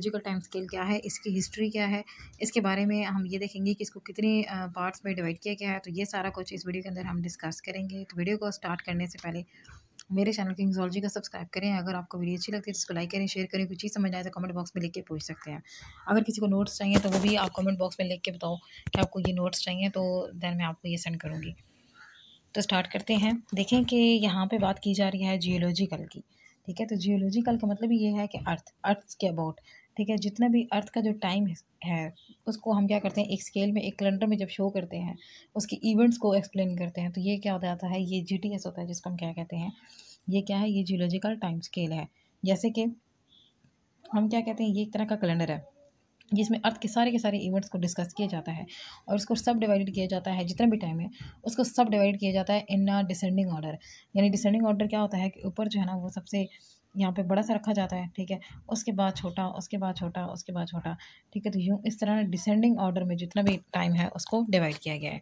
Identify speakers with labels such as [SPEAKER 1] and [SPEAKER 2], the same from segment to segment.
[SPEAKER 1] Geological time scale क्या है, इसकी हिस्ट्री क्या है, इसके बारे में हम ये देखेंगे कि इसको कितने पार्ट्स में डिवाइड किया गया है। तो ये सारा कुछ इस वीडियो के अंदर हम डिस्कस करेंगे। तो वीडियो को स्टार्ट करने से पहले मेरे चैनल किंग्सोलॉजी का सब्सक्राइब करें। अगर आपको वीडियो अच्छी लगती है तो इसको लाइक करें, शेयर करें। कुछ चीज़ समझ आए तो कमेंट बॉक्स में लिख के पूछ सकते हैं। अगर किसी को नोट्स चाहिए तो वो भी आप कमेंट बॉक्स में लिख के बताओ कि आपको ये नोट्स चाहिए, तो देन मैं आपको ये सेंड करूँगी। तो स्टार्ट करते हैं। देखें कि यहाँ पे बात की जा रही है जियोलॉजिकल की, ठीक है। तो जियोलॉजिकल का मतलब ये है कि अर्थ के अबाउट, ठीक है। जितना भी अर्थ का जो टाइम है उसको हम क्या करते हैं, एक स्केल में, एक कैलेंडर में जब शो करते हैं, उसके इवेंट्स को एक्सप्लेन करते हैं। तो ये क्या हो जाता है, ये GTS होता है, जिसको हम क्या कहते हैं, ये क्या है, ये जियोलॉजिकल टाइम स्केल है। जैसे कि हम क्या कहते हैं, ये एक तरह का कैलेंडर है जिसमें अर्थ के सारे इवेंट्स को डिस्कस किया जाता है और उसको सब डिवाइडेड किया जाता है। जितना भी टाइम है उसको सब डिवाइड किया जाता है इन डिसेंडिंग ऑर्डर। यानी डिसेंडिंग ऑर्डर क्या होता है कि ऊपर जो है ना वो सबसे यहाँ पे बड़ा सा रखा जाता है, ठीक है। उसके बाद छोटा, उसके बाद छोटा, उसके बाद छोटा, ठीक है। तो यूँ इस तरह डिसेंडिंग ऑर्डर में जितना भी टाइम है उसको डिवाइड किया गया है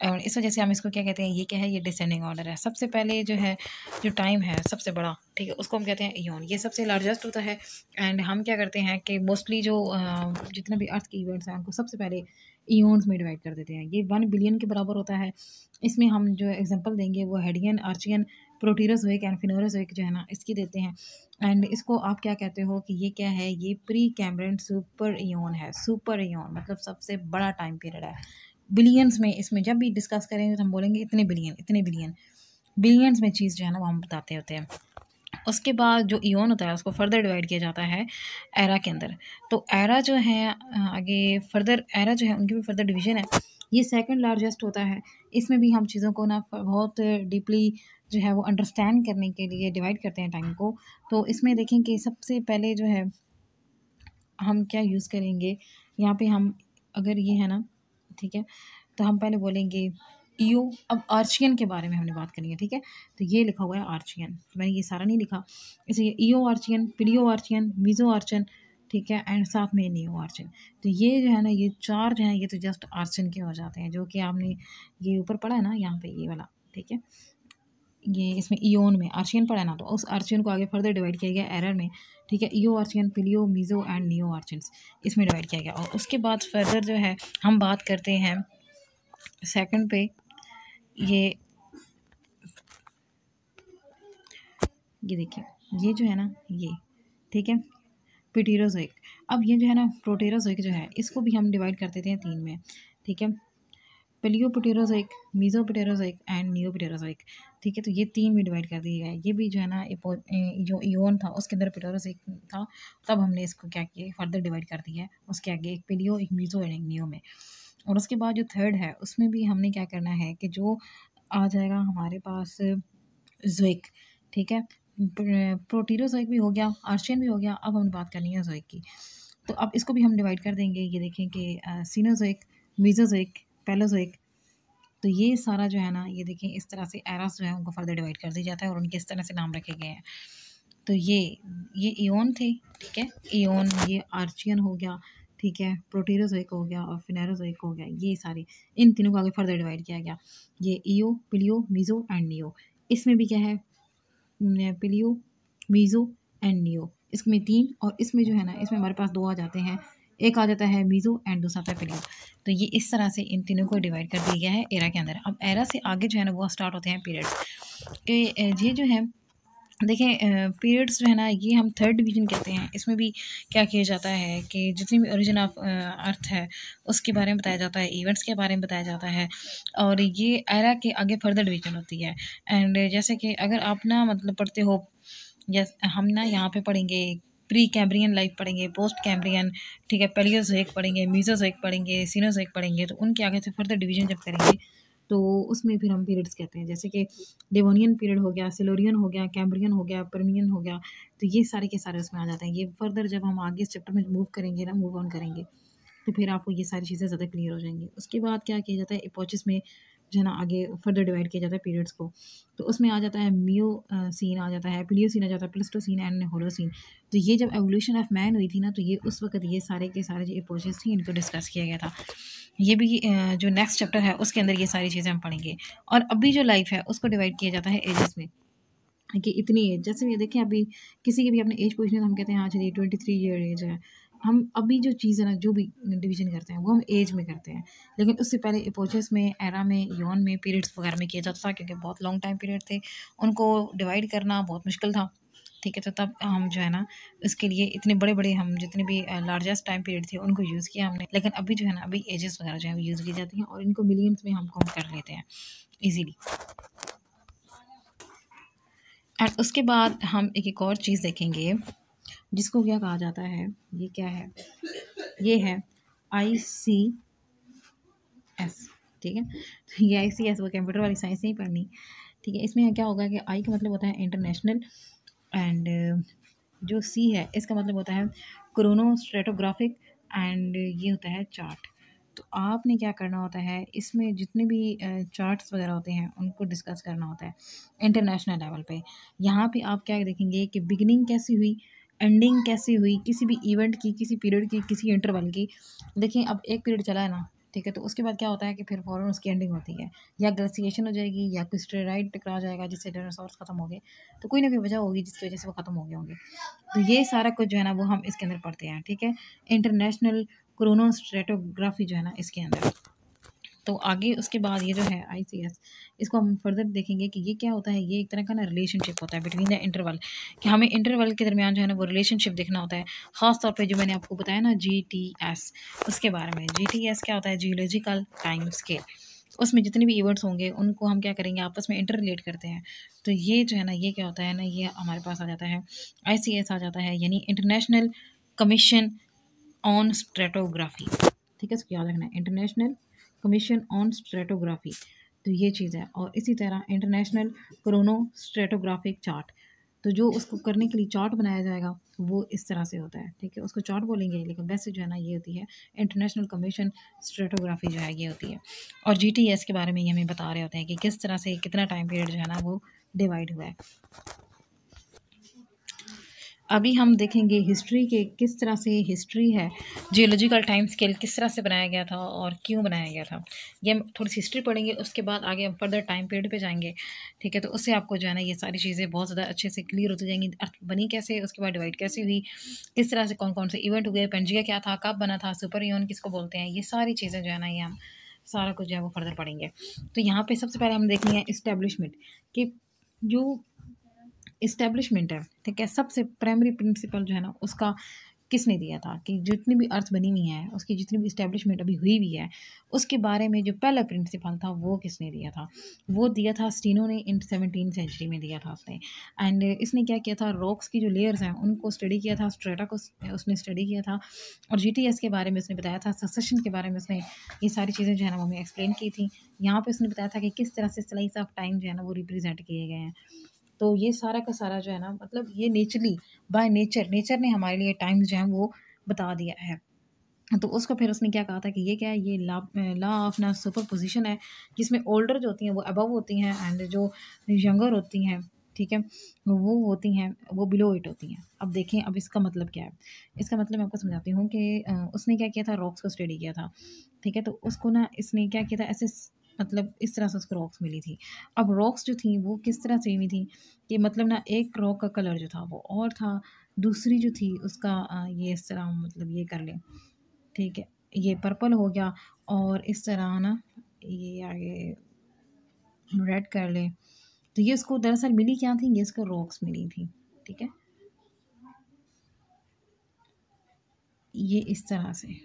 [SPEAKER 1] और इस वजह से हम इसको क्या कहते हैं, ये क्या है, ये डिसेंडिंग ऑर्डर है। सबसे पहले जो है, जो टाइम है सबसे बड़ा, ठीक है, उसको हम कहते हैं इयोन। ये सबसे लार्जेस्ट होता है एंड हम क्या करते हैं कि मोस्टली जो जितने भी अर्थ के इवेंट्स हैं उनको सबसे पहले इयोन्स में डिवाइड कर देते हैं। ये 1 बिलियन के बराबर होता है। इसमें हम जो एग्जांपल देंगे वो हेडियन, आर्चियन, प्रोटीरोजोइक एंड फिनोरोजोइक जो है ना इसकी देते हैं। एंड इसको आप क्या कहते हो कि ये क्या है, ये प्री कैम्ब्रियन सुपर इयोन है। सुपर इयोन मतलब सबसे बड़ा टाइम पीरियड है। बिलियंस में इसमें जब भी डिस्कस करेंगे तो हम बोलेंगे इतने बिलियन, इतने बिलियन, बिलियंस में चीज़ जो है ना वो हम बताते होते हैं। उसके बाद जो इयोन होता है उसको फर्दर डिवाइड किया जाता है एरा के अंदर। तो एरा जो है आगे फर्दर एरा जो है उनकी भी फर्दर डिवीजन है। ये सेकंड लार्जेस्ट होता है। इसमें भी हम चीज़ों को ना बहुत डीपली जो है वो अंडरस्टैंड करने के लिए डिवाइड करते हैं टाइम को। तो इसमें देखें कि सबसे पहले जो है हम क्या यूज़ करेंगे, यहाँ पे हम अगर ये है ना, ठीक है, तो हम पहले बोलेंगे ईओ। अब आर्चियन के बारे में हमने बात करनी है, ठीक है। तो ये लिखा हुआ है आर्चियन, मैंने ये सारा नहीं लिखा, इसलिए ईओ आर्चियन, पिलियो आर्चियन, मीजो आर्चियन, ठीक है, एंड साथ में नियो आर्चियन। तो ये जो है ना, ये चार जो है ये तो जस्ट आर्चियन के हो जाते हैं, जो कि आपने ये ऊपर पढ़ा है ना यहाँ पे ये वाला, ठीक है। ये इसमें इयोन में आर्चियन पढ़ा है ना, तो उस आर्चियन को आगे फर्दर डिवाइड किया गया एरर में, ठीक है। ईओ आर्चियन, पिलियो, मीजो एंड नियो आर्चियंस इसमें डिवाइड किया गया। और उसके बाद फर्दर जो है हम बात करते हैं सेकंड पे, ये देखिए, ये जो है ना ये, ठीक है, पिटीरोजोइक। अब ये जो है ना प्रोटेरोजोइक जो है इसको भी हम डिवाइड कर देते हैं 3 में, ठीक है। पिलियोपिटेरोजोइक, मीजोपिटेरोजोइक एंड नियोपिटेरोजोइक, ठीक है। तो ये 3 में डिवाइड कर दिया गया है। ये भी जो है ना जो इयोन था उसके अंदर पिटेरोजोइक था, तब हमने इसको क्या किया, फर्दर डिवाइड कर दिया है। उसके आगे एक पिलियो, एक मीजो एंड एक नियो में। और उसके बाद जो थर्ड है उसमें भी हमने क्या करना है कि जो आ जाएगा हमारे पास जोइक, ठीक है। प्रोटीरोजोइक भी हो गया, आर्चियन भी हो गया। अब हम बात करनी है जोइक की। तो अब इसको भी हम डिवाइड कर देंगे। ये देखें कि सीनोजोइक, मीजोजोइक, पैलोजोइक। तो ये सारा जो है ना, ये देखें इस तरह से एरास जो है उनको फर्दर डिवाइड कर दिया जाता है और उनके इस तरह से नाम रखे गए हैं। तो ये इयोन थे, ठीक है। इयोन, ये आर्चियन हो गया, ठीक है, प्रोटीरोजोइक हो गया और फिनेरोजोइक हो गया। ये सारे इन तीनों को आगे फर्दर डिवाइड किया गया। ये ईओ, पिलियो, मीजो एंड नियो। इसमें भी क्या है, पिलियो, मीजो एंड नियो, इसमें 3। और इसमें जो है ना, इसमें हमारे पास 2 आ जाते हैं, एक आ जाता है मीजो एंड दूसरा आता है पिलियो। तो ये इस तरह से इन तीनों को डिवाइड कर दिया गया है एरा के अंदर। अब एरा से आगे जो है ना वो स्टार्ट होते हैं पीरियड्स के। ये जो है देखें पीरियड्स जो है ना ये हम थर्ड डिवीजन कहते हैं। इसमें भी क्या किया जाता है कि जितनी भी ओरिजिन ऑफ अर्थ है उसके बारे में बताया जाता है, इवेंट्स के बारे में बताया जाता है और ये एरा के आगे फर्दर डिवीजन होती है। एंड जैसे कि अगर आप ना मतलब पढ़ते हो, जैसे हम ना यहाँ पे पढ़ेंगे प्री कैम्ब्रियन लाइफ पढ़ेंगे, पोस्ट कैम्ब्रियन, ठीक है, पैलियोजोइक पढ़ेंगे, मीजोजोइक पढ़ेंगे, सीनोजोइक पढ़ेंगे। तो उनके आगे से फर्दर डिवीजन जब करेंगे तो उसमें फिर हम पीरियड्स कहते हैं। जैसे कि डेवोनियन पीरियड हो गया, सिलोरियन हो गया, कैम्ब्रियन हो गया, परमियन हो गया। तो ये सारे के सारे उसमें आ जाते हैं। ये फर्दर जब हम आगे इस चैप्टर में मूव करेंगे ना, मूव ऑन करेंगे, तो फिर आपको ये सारी चीज़ें ज़्यादा क्लियर हो जाएंगी। उसके बाद क्या किया जाता है, इपोचिस में जो है ना आगे फर्दर डिवाइड किया जाता है पीरियड्स को। तो उसमें आ जाता है मियो सीन आ जाता है, प्लियोसीन आ जाता है, प्लेस्टोसीन एंड होलोसीन। तो ये जब एवोल्यूशन ऑफ मैन हुई थी ना, तो ये उस वक्त ये सारे के सारे जो इपोचिस थी इनको डिस्कस किया गया था। ये भी जो नेक्स्ट चैप्टर है उसके अंदर ये सारी चीज़ें हम पढ़ेंगे। और अभी जो लाइफ है उसको डिवाइड किया जाता है एजेस में, कि इतनी एज, जैसे ये देखें अभी किसी की भी अपने एज पूछने तो हम कहते हैं हाँ चलिए 23 ईयर एज है, हम अभी जो चीज़ है ना, जो भी डिवीज़न करते हैं वो हम एज में करते हैं, लेकिन उससे पहले एपोचेस में, एरा में, यौन में, पीरियड्स वगैरह में किया जाता था, क्योंकि बहुत लॉन्ग टाइम पीरियड थे, उनको डिवाइड करना बहुत मुश्किल था। ठीक है, तो तब हम जो है ना उसके लिए इतने बड़े-बड़े हम जितने भी लार्जेस्ट टाइम पीरियड थे उनको यूज़ किया हमने। लेकिन अभी जो है ना, अभी एजेस वगैरह जो है वो यूज़ की जाती हैं और इनको मिलियंस में हम काउंट कर लेते हैं ईज़िली। एंड उसके बाद हम एक और चीज़ देखेंगे जिसको क्या कहा जाता है, ये क्या है, ये है ICS। ठीक है, तो ये ICS वो कंप्यूटर वाली साइंस नहीं पढ़नी। ठीक है, इसमें क्या होगा कि आई का मतलब होता है इंटरनेशनल, एंड जो सी है इसका मतलब होता है क्रोनोस्ट्रेटोग्राफिक, एंड ये होता है चार्ट। तो आपने क्या करना होता है, इसमें जितने भी चार्ट्स वगैरह होते हैं उनको डिस्कस करना होता है इंटरनेशनल लेवल पे। यहाँ पे आप क्या देखेंगे कि बिगिनिंग कैसी हुई, एंडिंग कैसी हुई किसी भी इवेंट की, किसी पीरियड की, किसी इंटरवल की। देखिए अब एक पीरियड चला है ना, ठीक है, तो उसके बाद क्या होता है कि फिर फ़ौरन उसकी एंडिंग होती है, या ग्लेसिएशन हो जाएगी, या कोई स्टेरॉइड टकरा जाएगा जिससे डायनासोर्स खत्म हो गए। तो कोई ना कोई वजह होगी जिसकी वजह से वो खत्म हो गए होंगे। तो ये सारा कुछ जो है ना वो हम इसके अंदर पढ़ते हैं। ठीक है, इंटरनेशनल क्रोनोस्ट्रेटोग्राफी जो है ना इसके अंदर। तो आगे उसके बाद ये जो है ICS, इसको हम फर्दर देखेंगे कि ये क्या होता है। ये एक तरह का ना रिलेशनशिप होता है बिटवीन द इंटरवल, कि हमें इंटरवल के दरमियान जो है ना वो रिलेशनशिप देखना होता है। ख़ास तौर पे जो मैंने आपको बताया ना GTS, उसके बारे में। GTS क्या होता है, जियोलॉजिकल टाइम स्केल। उसमें जितने भी इवेंट्स होंगे उनको हम क्या करेंगे, आपस में इंटर रिलेट करते हैं। तो ये जो है ना, ये क्या होता है ना, ये हमारे पास आ जाता है ICS आ जाता है, यानी इंटरनेशनल कमीशन ऑन स्ट्रेटोग्राफी। ठीक है, इसको याद रखना है, इंटरनेशनल कमीशन ऑन स्ट्रेटोग्राफी। तो ये चीज़ है। और इसी तरह इंटरनेशनल क्रोनो स्ट्रेटोग्राफिक चार्ट, तो जो उसको करने के लिए चार्ट बनाया जाएगा वो इस तरह से होता है। ठीक है, उसको चार्ट बोलेंगे, लेकिन वैसे जो है ना ये होती है इंटरनेशनल कमीशन स्ट्रेटोग्राफी जो है ये होती है। और GTS के बारे में ये हमें बता रहे होते हैं कि किस तरह से कितना टाइम पीरियड जो है ना वो डिवाइड हुआ है। अभी हम देखेंगे हिस्ट्री के, किस तरह से हिस्ट्री है, जियोलॉजिकल टाइम स्केल किस तरह से बनाया गया था और क्यों बनाया गया था। ये हम थोड़ी सी हिस्ट्री पढ़ेंगे, उसके बाद आगे हम फर्दर टाइम पीरियड पे जाएंगे। ठीक है, तो उससे आपको जो है ना ये सारी चीज़ें बहुत ज़्यादा अच्छे से क्लियर होती जाएंगी। अर्थ बनी कैसे, उसके बाद डिवाइड कैसे हुई, किस तरह से कौन कौन से इवेंट हुए, पेंजिया क्या था, कब बना था, सुपर यून किसको बोलते हैं, ये सारी चीज़ें जो है ना ये हम सारा कुछ जो है वो फर्दर पढ़ेंगे। तो यहाँ पे सबसे पहले हम देखनी है इस्टेब्लिशमेंट, कि जो इस्टेब्लिशमेंट है, ठीक है, सबसे प्राइमरी प्रिंसिपल जो है ना उसका किसने दिया था, कि जितनी भी अर्थ बनी हुई है उसकी जितनी भी इस्टेब्लिशमेंट अभी हुई हुई है उसके बारे में जो पहला प्रिंसिपल था वो किसने दिया था। वो दिया था स्टीनो ने, इन 17th सेंचुरी में दिया था उसने। एंड इसने क्या किया था, रॉक्स की जो लेयर्स हैं उनको स्टडी किया था, स्ट्रेटा को उसने स्टडी किया था, और GTS के बारे में उसने बताया था, सक्सेशन के बारे में उसने ये सारी चीज़ें जो है ना वो हमें एक्सप्लेन की थी। यहाँ पे उसने बताया था कि किस तरह से स्लाइस ऑफ टाइम जो है ना वो रिप्रेजेंट किए गए हैं। तो ये सारा का सारा जो है ना, मतलब ये नेचुरली बाय नेचर ने हमारे लिए टाइम जो है वो बता दिया है। तो उसको फिर उसने क्या कहा था कि ये क्या है, ये लॉ ऑफ ना सुपर पोजिशन है, जिसमें ओल्डर जो होती हैं वो अबव होती हैं, एंड जो यंगर होती हैं, ठीक है, वो होती हैं वो बिलो इट होती हैं। अब देखें, अब इसका मतलब क्या है। इसका मतलब मैं आपको समझाती हूँ कि उसने क्या किया था, रॉक्स को स्टडी किया था। ठीक है, तो उसको ना इसने क्या किया था, ऐसे मतलब इस तरह से उसको रॉक्स मिली थी। अब रॉक्स जो थी वो किस तरह से हुई थी, कि मतलब ना एक रॉक का कलर जो था वो और था, दूसरी जो थी उसका ये इस तरह मतलब ये कर लें, ठीक है, ये पर्पल हो गया, और इस तरह ना ये आगे रेड कर ले। तो ये इसको दरअसल मिली क्या थी, ये इसको रॉक्स मिली थी। ठीक है, ये इस तरह से,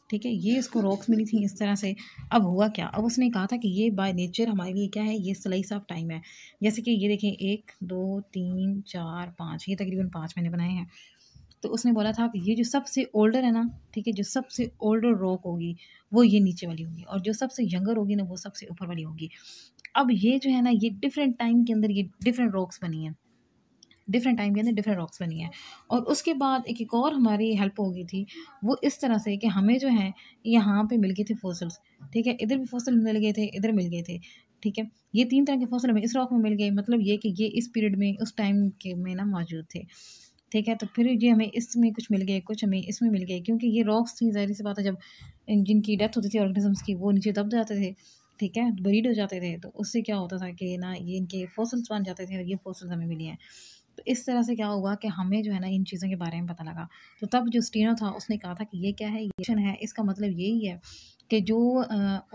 [SPEAKER 1] ठीक है, ये इसको रॉक्स मिली थी इस तरह से। अब हुआ क्या, अब उसने कहा था कि ये बाय नेचर हमारे लिए क्या है, ये स्लाइस ऑफ टाइम है। जैसे कि ये देखें 1 2 3 4 5, ये तकरीबन 5 मैंने बनाए हैं। तो उसने बोला था कि ये जो सबसे ओल्डर है ना, ठीक है, जो सबसे ओल्डर रॉक होगी वो ये नीचे वाली होगी, और जो सबसे यंगर होगी ना वो सबसे ऊपर वाली होगी। अब ये जो है ना ये डिफरेंट टाइम के अंदर ये डिफरेंट रॉक्स बनी हैं, डिफरेंट टाइम के अंदर डिफरेंट रॉक्स बनी हैं। और उसके बाद एक और हमारी हेल्प हो गई थी, वो इस तरह से कि हमें जो है यहाँ पे मिल गए थे फॉसिल्स। ठीक है, इधर भी फॉसिल मिल गए थे, इधर मिल गए थे। ठीक है, ये 3 तरह के फॉसिल हमें इस रॉक में मिल गए, मतलब ये कि ये इस पीरियड में उस टाइम के में ना मौजूद थे। ठीक है, तो फिर ये हमें इसमें कुछ मिल गए, कुछ हमें इसमें मिल गए, क्योंकि ये रॉक्स थी, ज़ाहिर-सी बात है, जब जिनकी डेथ होती थी ऑर्गेनिज़म्स की वो नीचे दब जाते थे, ठीक है, बरीड हो जाते थे, तो उससे क्या होता था कि ना ये इनके फॉसिल्स बन जाते थे, और ये फॉसिल्स हमें मिले हैं। तो इस तरह से क्या हुआ कि हमें जो है ना इन चीज़ों के बारे में पता लगा। तो तब जो स्टीनो था उसने कहा था कि ये क्या है, ये है, इसका मतलब यही है कि जो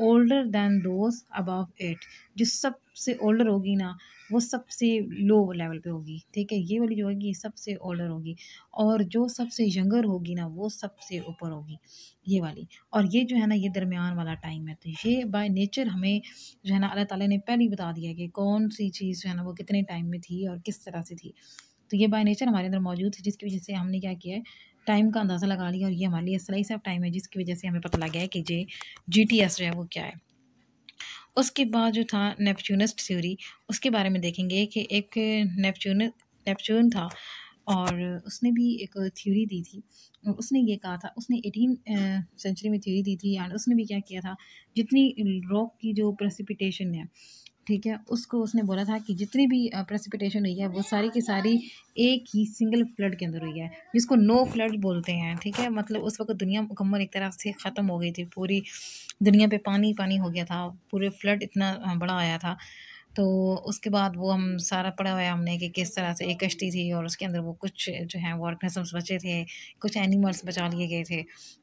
[SPEAKER 1] older than those above it, जो सबसे ओल्डर होगी ना वो सबसे लो लेवल पे होगी, ठीक है। ये वाली जो होगी ये सबसे ओल्डर होगी, और जो सबसे यंगर होगी ना वो सबसे ऊपर होगी, ये वाली। और ये जो है ना ये दरमियान वाला टाइम है। तो ये बाय नेचर हमें जो है ना अल्लाह ताला ने पहले ही बता दिया कि कौन सी चीज़ जो है ना वो कितने टाइम में थी और किस तरह से थी। तो ये बाय नेचर हमारे अंदर मौजूद है, जिसकी वजह से हमने क्या किया है, टाइम का अंदाज़ा लगा लिया, और ये हमारे लिए स्लाइस ऑफ टाइम है, जिसकी वजह से हमें पता लग गया है कि जे जीटीएस जो है वो क्या है। उसके बाद जो था नेपच्यूनस थ्योरी, उसके बारे में देखेंगे कि एक नेपच्यून था, और उसने भी एक थ्योरी दी थी, और उसने ये कहा था, उसने 18 सेंचुरी में थ्योरी दी थी, एंड उसने भी क्या किया था, जितनी रॉक की जो प्रेसिपिटेशन है, ठीक है, उसको उसने बोला था कि जितनी भी प्रेसिपिटेशन हुई है वो सारी की सारी एक ही सिंगल फ्लड के अंदर हुई है, जिसको नो फ्लड बोलते हैं, ठीक है। मतलब उस वक्त दुनिया मुकम्मल एक तरह से ख़त्म हो गई थी, पूरी दुनिया पे पानी पानी हो गया था, पूरे फ्लड इतना बड़ा आया था। तो उसके बाद वो हम सारा पढ़ा हुआ है हमने कि किस तरह से एक कश्ती थी, और उसके अंदर वो कुछ जो है वो ऑर्गेनिजम्स बचे थे, कुछ एनिमल्स बचा लिए गए थे,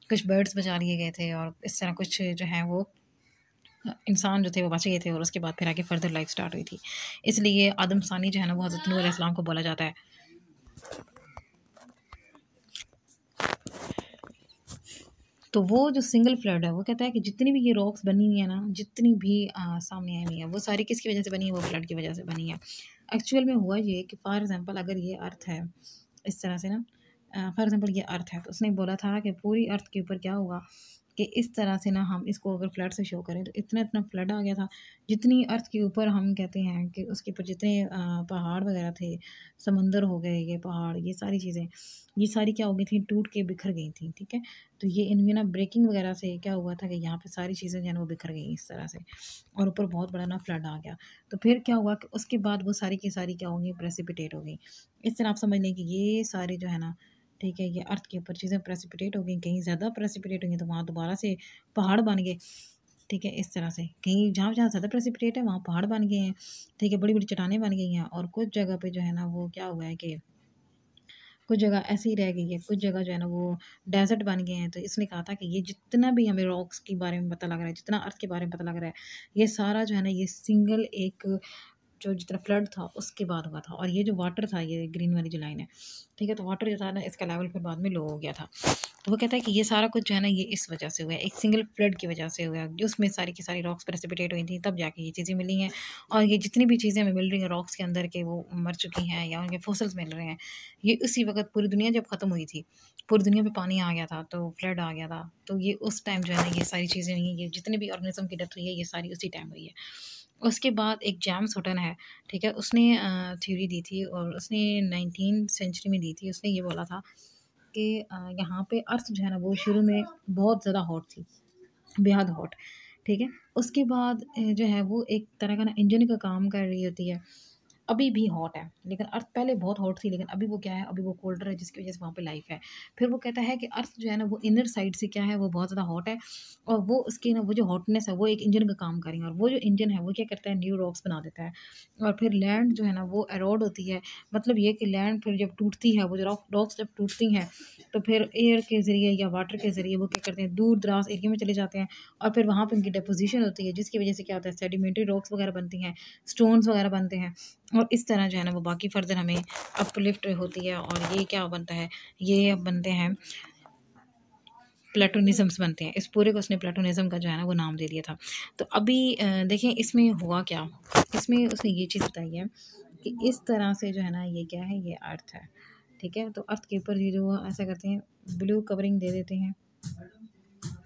[SPEAKER 1] कुछ बर्ड्स बचा लिए गए थे, और इस तरह कुछ जो है वो इंसान जो थे वो बच गए थे, और उसके बाद फिर आगे फर्दर लाइफ स्टार्ट हुई थी। इसलिए आदम सानी जो है ना वो हज़रत नूह अलैहिस्सलाम को बोला जाता है। तो वो जो सिंगल फ्लड है वो कहता है कि जितनी भी ये रॉक्स बनी हुई है ना, जितनी भी सामने आई हुई है, वो सारी किसकी वजह से बनी है, वो फ्लड की वजह से बनी है। एक्चुअल में हुआ ये कि फॉर एग्जांपल अगर ये अर्थ है इस तरह से ना, फॉर एग्जांपल ये अर्थ है, तो उसने बोला था कि पूरी अर्थ के ऊपर क्या होगा कि इस तरह से ना हम इसको अगर फ्लड से शो करें तो इतना इतना फ्लड आ गया था, जितनी अर्थ के ऊपर हम कहते हैं कि उसके ऊपर जितने पहाड़ वगैरह थे, समंदर हो गए, ये पहाड़, ये सारी चीज़ें, ये सारी क्या हो गई थी, टूट के बिखर गई थी, ठीक है। तो ये इनमें ना ब्रेकिंग वगैरह से क्या हुआ था कि यहाँ पे सारी चीज़ें जो है ना वो बिखर गई इस तरह से, और ऊपर बहुत बड़ा ना फ्लड आ गया। तो फिर क्या हुआ कि उसके बाद वो सारी की सारी क्या होंगी, प्रेसिपिटेट हो गई। इस तरह आप समझ लें कि ये सारे जो है ना, ठीक है, ये अर्थ के ऊपर चीज़ें प्रेसिपिटेट हो गई, कहीं ज़्यादा प्रेसिपिटेट होंगी तो वहाँ दोबारा से पहाड़ बन गए, ठीक है। इस तरह से कहीं जहाँ जहाँ ज़्यादा प्रेसिपिटेट है वहाँ पहाड़ बन गए हैं, ठीक है, बड़ी बड़ी चट्टानें बन गई हैं, और कुछ जगह पे जो है ना वो क्या हुआ है कि कुछ जगह ऐसे ही रह गई है, कुछ जगह जो है ना वो डेज़र्ट बन गए हैं। तो इसने कहा था कि ये जितना भी हमें रॉक्स के बारे में पता लग रहा है, जितना अर्थ के बारे में पता लग रहा है, ये सारा जो है ना ये सिंगल एक जो जितना फ्लड था उसके बाद हुआ था। और ये जो वाटर था, ये ग्रीन वाली जो लाइन है, ठीक है, तो वाटर जो था ना इसका लेवल फिर बाद में लो हो गया था। तो वो कहता है कि ये सारा कुछ जो है ना ये इस वजह से हुआ है, एक सिंगल फ्लड की वजह से हुआ है, जो उसमें सारी की सारी रॉक्स प्रेसिपिटेट हुई थी, तब जाके ये चीज़ें मिली हैं। और ये जितनी भी चीज़ें हमें मिल रही हैं रॉक्स के अंदर के, वो मर चुकी हैं या उनके फॉसिल्स मिल रहे हैं, ये उसी वक्त पूरी दुनिया जब ख़त्म हुई थी, पूरी दुनिया पे पानी आ गया था, तो फ्लड आ गया था, तो ये उस टाइम जो है ना ये सारी चीज़ें हुई हैं, ये जितने भी ऑर्गेनिज्म की डेथ हुई है ये सारी उसी टाइम हुई है। उसके बाद एक जेम्स हटन है, ठीक है, उसने थ्योरी दी थी, और उसने 19 सेंचुरी में दी थी। उसने ये बोला था कि यहाँ पे अर्थ जो है ना वो शुरू में बहुत ज़्यादा हॉट थी, बेहद हॉट, ठीक है। उसके बाद जो है वो एक तरह का ना इंजन का काम कर रही होती है, अभी भी हॉट है, लेकिन अर्थ पहले बहुत हॉट थी, लेकिन अभी वो क्या है, अभी वो कोल्डर है, जिसकी वजह से वहाँ पे लाइफ है। फिर वो कहता है कि अर्थ जो है ना वो इनर साइड से क्या है, वो बहुत ज़्यादा हॉट है, और वो उसकी ना वो जो हॉटनेस है वो एक इंजन का काम करेंगे, और वो जो इंजन है वो क्या करता है, न्यू रॉक्स बना देता है, और फिर लैंड जो है ना वो एरोड होती है। मतलब ये कि लैंड फिर जब टूटती है, वो जो रॉक्स जब टूटती हैं, तो फिर एयर के ज़रिए या वाटर के ज़रिए वो क्या करते हैं, दूर दराज एरिया में चले जाते हैं, और फिर वहाँ पर उनकी डिपोजिशन होती है, जिसकी वजह से क्या होता है, सेडिमेंट्री रॉक्स वगैरह बनती हैं, स्टोन्स वगैरह बनते हैं, और इस तरह जो है ना वो बाकी फर्दर हमें अपलिफ्ट होती है, और ये क्या बनता है, ये अब बनते हैं प्लेटोनिज़म्स बनते हैं। इस पूरे को उसने प्लेटोनिज़्म का जो है ना वो नाम दे दिया था। तो अभी देखें इसमें हुआ क्या, इसमें उसने ये चीज़ बताई है कि इस तरह से जो है ना ये क्या है, ये अर्थ है, ठीक है। तो अर्थ के ऊपर ये जो ऐसा करते हैं, ब्लू कवरिंग दे देते हैं,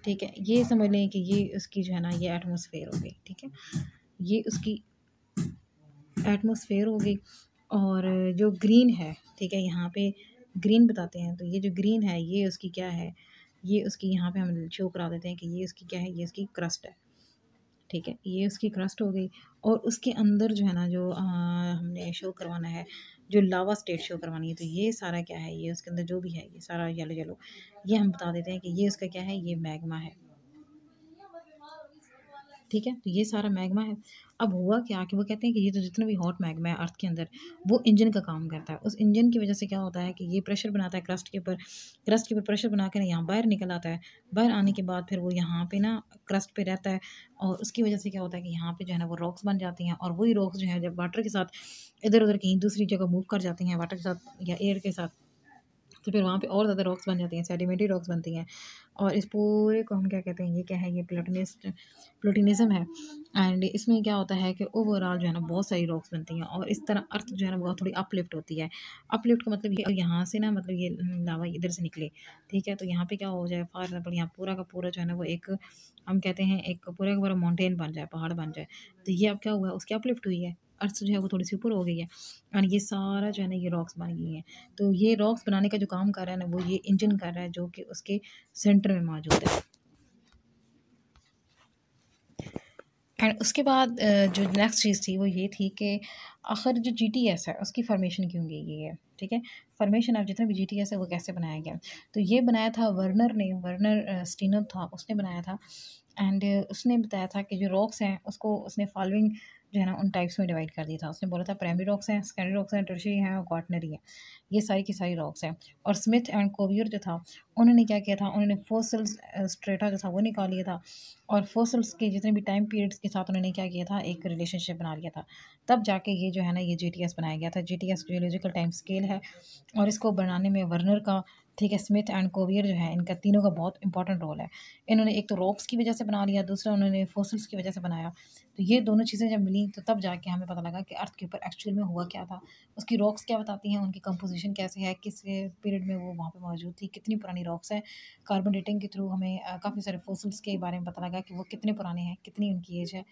[SPEAKER 1] ठीक है। ये समझ लें कि ये उसकी जो है ना ये एटमॉस्फेयर हो गई, ठीक है, ये उसकी एटमॉस्फेयर हो गई। और जो ग्रीन है, ठीक है, यहाँ पे ग्रीन बताते हैं, तो ये जो ग्रीन है ये उसकी क्या है, ये उसकी यहाँ पे हम शो करा देते हैं कि ये उसकी क्या है, ये उसकी क्रस्ट है, ठीक है, ये उसकी क्रस्ट हो गई। और उसके अंदर जो है ना जो हमने शो करवाना है, जो लावा स्टेट शो करवानी है, तो ये सारा क्या है, ये उसके अंदर जो भी है ये सारा येलो येलो, ये हम बता देते हैं कि ये उसका क्या है, ये मैग्मा है। ठीक है, तो ये सारा मैग्मा है। अब हुआ क्या कि वो कहते हैं कि ये तो जितना भी हॉट मैग्मा है अर्थ के अंदर, वो इंजन का काम करता है। उस इंजन की वजह से क्या होता है कि ये प्रेशर बनाता है क्रस्ट के ऊपर प्रेशर बना के ना यहाँ बाहर निकल आता है। बाहर आने के बाद फिर वो यहाँ पे ना क्रस्ट पे रहता है, और उसकी वजह से क्या होता है कि यहाँ पे जो है ना वो रॉक्स बन जाती हैं, और वही रॉक्स जो है जब वाटर के साथ इधर उधर कहीं दूसरी जगह मूव कर जाती हैं वाटर के साथ या एयर के साथ, तो फिर वहाँ पे और ज़्यादा रॉक्स बन जाती हैं, सेडिमेंट्री रॉक्स बनती हैं। और इस पूरे को हम क्या कहते हैं, ये क्या है, ये प्लूटोनिज्म है। एंड इसमें क्या होता है कि ओवरऑल जो है ना बहुत सारी रॉक्स बनती हैं, और इस तरह अर्थ जो है ना वो थोड़ी अपलिफ्ट होती है। अपलिफ्ट का मतलब ये यहाँ से ना, मतलब ये लावा इधर से निकले, ठीक है, तो यहाँ पे क्या हो जाए, फॉर एग्जाम्पल यहाँ पूरा का पूरा जो है ना वो एक, हम कहते हैं एक पूरा का पूरा माउंटेन बन जाए, पहाड़ बन जाए। तो ये अब क्या हुआ है, उसकी अपलिफ्ट हुई है, अर्थ जो है वो थोड़ी सी ऊपर हो गई है, और ये सारा जो है ना ये रॉक्स बन गई हैं। तो ये रॉक्स बनाने का जो काम कर रहा है ना वो ये इंजन कर रहा है, जो कि उसके सेंटर में मौजूद है। एंड उसके बाद जो नेक्स्ट चीज़ थी वो ये थी कि आखिर जो जीटीएस है उसकी फॉर्मेशन क्यों गई है, ठीक है। फॉर्मेशन अब जितना भी जीटीएस है वो कैसे बनाया गया, तो ये बनाया था वर्नर स्टीनर था, उसने बनाया था। एंड उसने बताया था कि जो रॉक्स हैं उसको उसने फॉलोइंग जो है ना उन टाइप्स में डिवाइड कर दिया था। उसने बोला था प्राइमरी रॉक्स हैं, सेकेंडरी रॉक्स हैं, टर्शियरी हैं और क्वाटरनरी हैं। ये सारी की सारी रॉक्स हैं। और स्मिथ एंड कोवियर जो था उन्होंने क्या किया था, उन्होंने फोसिल्स स्ट्रेटा जो था वो निकाल लिया था, और फोसिल्स के जितने भी टाइम पीरियड्स के साथ उन्होंने क्या किया था, एक रिलेशनशिप बना लिया था। तब जाके ये जो है ना ये जीटीएस बनाया गया था। जीटीएस जियोलॉजिकल टाइम स्केल है, और इसको बनाने में वर्नर का, ठीक है, स्मिथ एंड कोवियर जो है इनका तीनों का बहुत इंपॉर्टेंट रोल है। इन्होंने एक तो रॉक्स की वजह से बना लिया, दूसरा उन्होंने फोसिल्स की वजह से बनाया। तो ये दोनों चीज़ें जब मिली तो तब जाके हमें पता लगा कि अर्थ के ऊपर एक्चुअल में हुआ क्या था। उसकी रॉक्स क्या बताती हैं, उनकी कंपोजिशन कैसे है, किस पीरियड में वो वहाँ पे मौजूद थी, कितनी पुरानी रॉक्स हैं। कार्बन डेटिंग के थ्रू हमें काफ़ी सारे फोसिल्स के बारे में पता लगा कि वो कितने पुराने हैं, कितनी उनकी एज है।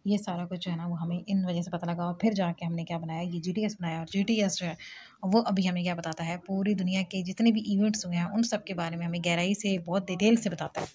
[SPEAKER 1] ये सारा कुछ जो है ना वो हमें इन वजह से पता लगा, और फिर जाके हमने क्या बनाया, ये जीटीएस बनाया। और जीटीएस जो है वो अभी हमें क्या बताता है, पूरी दुनिया के जितने भी इवेंट्स हुए हैं उन सब के बारे में हमें गहराई से बहुत डिटेल से बताता है।